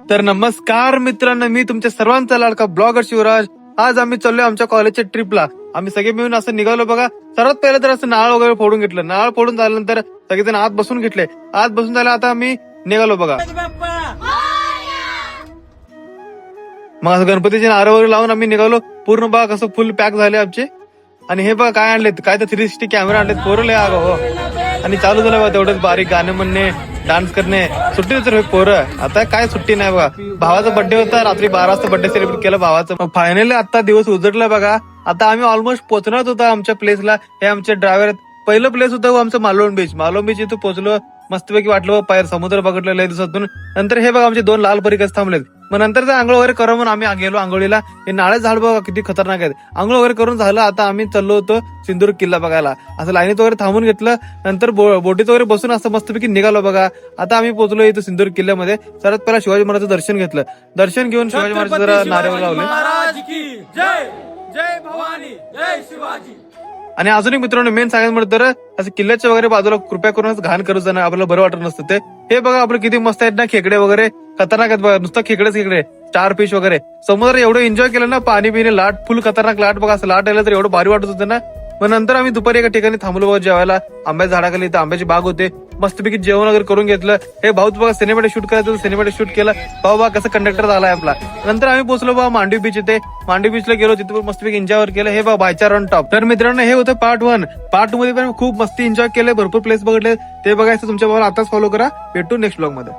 तर नमस्कार मित्रांनो, मी तुमच्या सर्वांचा लाडका ब्लॉगर शिवराज. आज आम्ही चाललोय आमच्या कॉलेजच्या ट्रिपला. आम्ही सगळे मिळून असं निघालो बघा. सर्वात पहिलं तर असं नाळ वगैरे फोडून घेतलं. नाळ फोडून झाल्यानंतर सगळेजण आत बसून घेतले. आत बसून झालं आता आम्ही निघालो बघा. मग असं गणपतीचे नारळ वगैरे लावून आम्ही निघालो. पूर्ण बघा कसं फुल पॅक झाले आमचे. आणि हे बघा काय आणलेत, काय तर 360 कॅमेरा आणलेत. पोरं लय आगाऊ हो. आणि चालू झालं बघा तेवढंच बारीक गाणे म्हणणे, डान्स करणे. सुट्टी तर पोरं आता काय सुट्टी नाही बघा. भावाचा बर्थडे होता, रात्री 12 वाजता बर्थडे सेलिब्रेट केला भावाचं. फायनली आता दिवस उजडला बघा. आता आम्ही ऑलमोस्ट पोहोचणार होता आमच्या प्लेसला. हे आमचे ड्रायव्हर. पहिलं प्लेस होतं आमचं मालवण बीच. मालवण बीच इथं पोहोचलो. मस्तपैकी वाटलं बाहेर समुद्र बघितलेलं आहे दिवसातून. नंतर हे बघा आमचे 2 लाल परी कसं थांबलेत. मग नंतर आंघोळ वगैरे करून म्हणून आम्ही गेलो आंघोळीला. हे नाळे झाड बघा किती खतरनाक आहेत. आंघोळ वगैरे करून झालं. आता आम्ही चाललो होतो सिंधुदुर्ग किल्ला बघायला. असं लाईनीत वगैरे थांबून घेतलं. नंतर बोटीत वगैरे बसून असं मस्तपैकी निघालो बघा. आता आम्ही पोहोचलो इथं सिंधुदुर्ग किल्ल्यामध्ये. सर्वात पहिला शिवाजी महाराजांचं दर्शन घेतलं. दर्शन घेऊन शिवाजी महाराज जरा नारे लावले. जय भवानी, जय शिवाजी. आणि अजून एक मित्रांनो मेन सांगायचं म्हटलं तर असं किल्ल्याच्या वगैरे बाजूला कृपया करून घाण करू जाणं आपल्याला बरं वाटत नसतं ते. हे बघा आपलं किती मस्त आहेत ना खेकडे वगैरे. खतरनाक आहेत बघा. नुसतं खेकडे स्टार फिश वगैरे. समुद्र एवढं एन्जॉय केलं ना. पाणी पिणे लाट फुल खतरनाक लाट बघा. असं लाट आलं तर एवढं भारी वाटत होतं ना. मग नंतर आम्ही दुपारी एका ठिकाणी थांबलो बघा जेवायला. आंब्याच्या झाडाखाली इथं आंब्याची बाग होते. मस्तपैकी जेवण वगैरे करून घेतलं. हे भाऊ बघा सिनेमॅटिक शूट करायचं, सिनेमॅटिक शूट केलं. भाऊ बघा कसं कंडक्टर झालाय आपला. नंतर आम्ही पोहोचलो बघा मांडवी बीच इथे. मांडवी बीचला गेलो, तिथे पण मस्तपैकी एन्जॉय केलं. हे बघा बायचार ऑन टॉप. तर मित्रांनो हे होतं पार्ट 1. पार्ट 2 मध्ये पण खूप मस्ती एन्जॉय केलं. भरपूर प्लेस बघितले. ते बघायचं तुमच्या भावाला आताच फॉलो करा. भेटू नेक्स्ट ब्लॉग मध्ये.